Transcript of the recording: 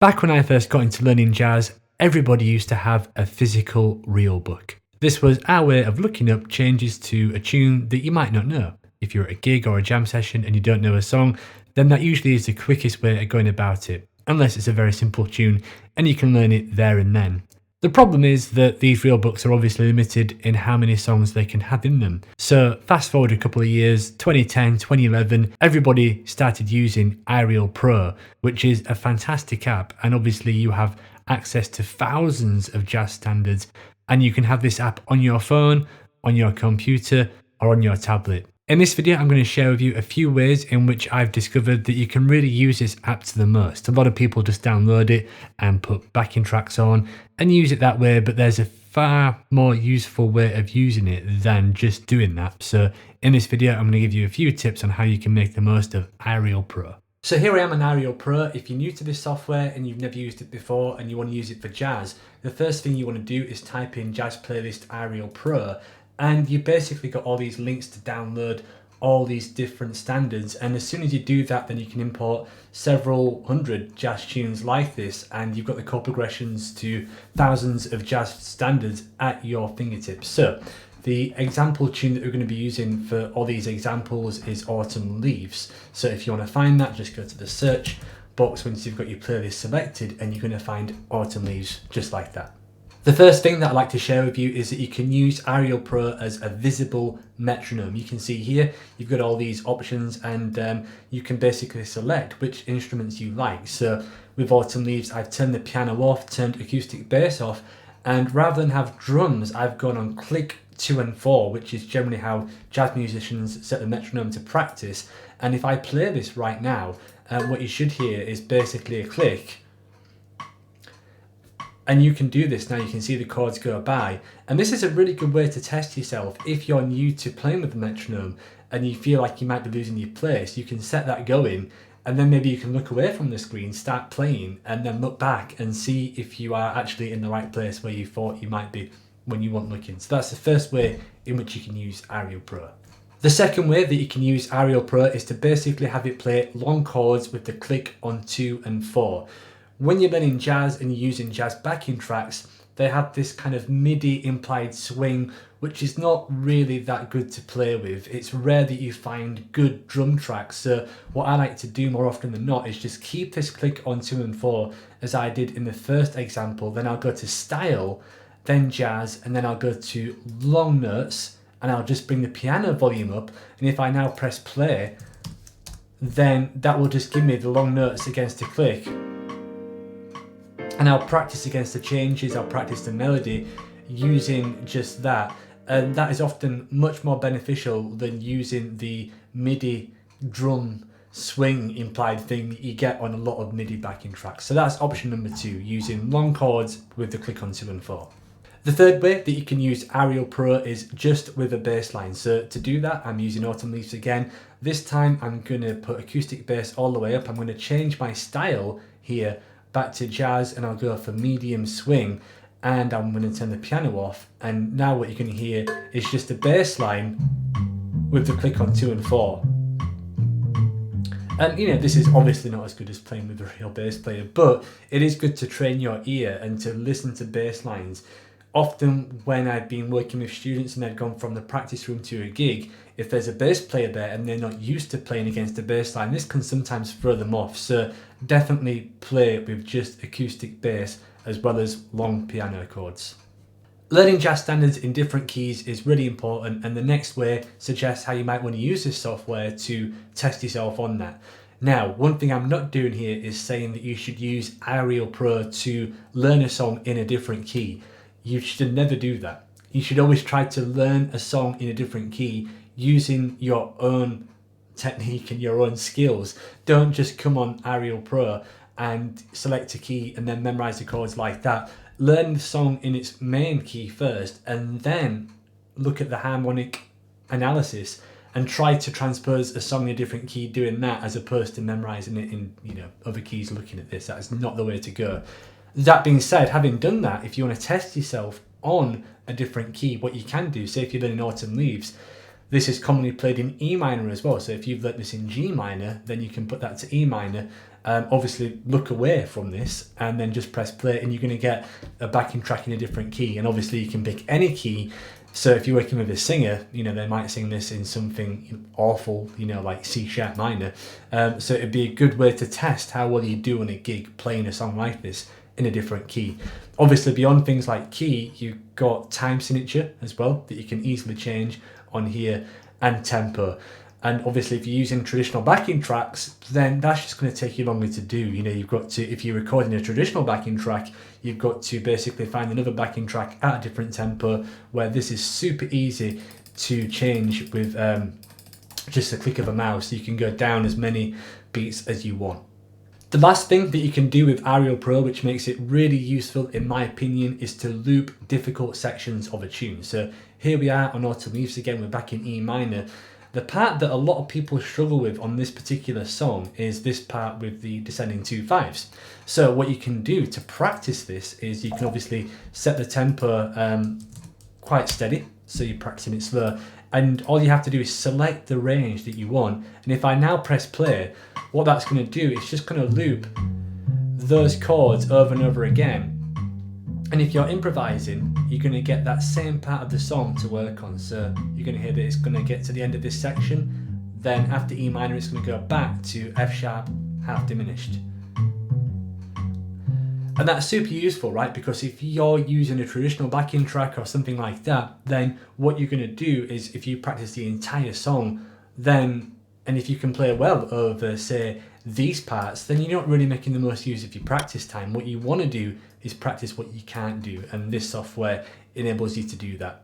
Back when I first got into learning jazz, everybody used to have a physical real book. This was our way of looking up changes to a tune that you might not know. If you're at a gig or a jam session and you don't know a song, then that usually is the quickest way of going about it, unless it's a very simple tune and you can learn it there and then. The problem is that these real books are obviously limited in how many songs they can have in them. So fast forward a couple of years, 2010, 2011, everybody started using iReal Pro, which is a fantastic app. And obviously you have access to thousands of jazz standards, and you can have this app on your phone, on your computer, or on your tablet. In this video, I'm going to share with you a few ways in which I've discovered that you can really use this app to the most. A lot of people just download it and put backing tracks on and use it that way, but there's a far more useful way of using it than just doing that. So in this video, I'm going to give you a few tips on how you can make the most of iReal Pro. So here I am on iReal Pro. If you're new to this software and you've never used it before and you want to use it for jazz, the first thing you want to do is type in Jazz Playlist iReal Pro. And you basically got all these links to download all these different standards, and as soon as you do that, then you can import several hundred jazz tunes like this, and you've got the chord progressions to thousands of jazz standards at your fingertips. So the example tune that we're going to be using for all these examples is Autumn Leaves. So if you want to find that, just go to the search box once you've got your playlist selected, and you're going to find Autumn Leaves just like that. The first thing that I'd like to share with you is that you can use iReal Pro as a visible metronome. You can see here, you've got all these options, and you can basically select which instruments you like. So with Autumn Leaves, I've turned the piano off, turned acoustic bass off, and rather than have drums, I've gone on click 2 and 4, which is generally how jazz musicians set the metronome to practice. And if I play this right now, what you should hear is basically a click. And you can do this now, you can see the chords go by. And this is a really good way to test yourself. If you're new to playing with the metronome and you feel like you might be losing your place, you can set that going, and then maybe you can look away from the screen, start playing, and then look back and see if you are actually in the right place where you thought you might be when you weren't looking. So that's the first way in which you can use iReal Pro. The second way that you can use iReal Pro is to basically have it play long chords with the click on 2 and 4. When you're learning jazz and you're using jazz backing tracks, they have this kind of MIDI implied swing, which is not really that good to play with. It's rare that you find good drum tracks. So what I like to do more often than not is just keep this click on 2 and 4 as I did in the first example. Then I'll go to style, then jazz, and then I'll go to long notes, and I'll just bring the piano volume up. And if I now press play, then that will just give me the long notes against the click. And I'll practice against the changes, I'll practice the melody using just that. And that is often much more beneficial than using the MIDI drum swing implied thing that you get on a lot of MIDI backing tracks. So that's option number 2, using long chords with the click on 2 and 4. The third way that you can use iReal Pro is just with a bass line. So to do that, I'm using Autumn Leaves again. This time I'm going to put acoustic bass all the way up. I'm going to change my style here back to jazz, and I'll go for medium swing, and I'm going to turn the piano off, and now what you're going to hear is just a bass line with the click on 2 and 4. And you know, this is obviously not as good as playing with a real bass player, but it is good to train your ear and to listen to bass lines. Often when I've been working with students and they've gone from the practice room to a gig, if there's a bass player there and they're not used to playing against a bass line, this can sometimes throw them off. So definitely play with just acoustic bass as well as long piano chords. Learning jazz standards in different keys is really important, and the next way suggests how you might want to use this software to test yourself on that. Now, one thing I'm not doing here is saying that you should use iReal Pro to learn a song in a different key. You should never do that. You should always try to learn a song in a different key using your own technique and your own skills. Don't just come on iReal Pro and select a key and then memorize the chords like that. Learn the song in its main key first, and then look at the harmonic analysis and try to transpose a song in a different key doing that, as opposed to memorizing it in other keys looking at this. That is not the way to go. That being said, having done that, if you want to test yourself on a different key, what you can do, say if you're learning Autumn Leaves, this is commonly played in E minor as well. So if you've learnt this in G minor, then you can put that to E minor obviously look away from this and then just press play, and you're going to get a backing track in a different key. And obviously you can pick any key. So if you're working with a singer, you know, they might sing this in something awful, you know, like C sharp minor. So it'd be a good way to test how well you do on a gig playing a song like this in a different key. Obviously beyond things like key, you've got time signature as well that you can easily change on here, and tempo. And obviously if you're using traditional backing tracks, then that's just going to take you longer to do. You know, you've got to, if you're recording a traditional backing track, you've got to basically find another backing track at a different tempo, where this is super easy to change with just a click of a mouse. You can go down as many beats as you want. The last thing that you can do with iReal Pro, which makes it really useful in my opinion, is to loop difficult sections of a tune. So here we are on Autumn Leaves again, we're back in E minor. The part that a lot of people struggle with on this particular song is this part with the descending 2/5s. So what you can do to practice this is you can obviously set the tempo quite steady, so you're practicing it slow, and all you have to do is select the range that you want. And if I now press play, what that's going to do is just going to loop those chords over and over again. And if you're improvising, you're going to get that same part of the song to work on. So you're going to hear that it's going to get to the end of this section, then after E minor it's going to go back to F sharp half diminished. And that's super useful, right? Because if you're using a traditional backing track or something like that, then what you're going to do is, if you practice the entire song, then, and if you can play well over, say, these parts, then you're not really making the most use of your practice time. What you want to do is practice what you can't do, and this software enables you to do that.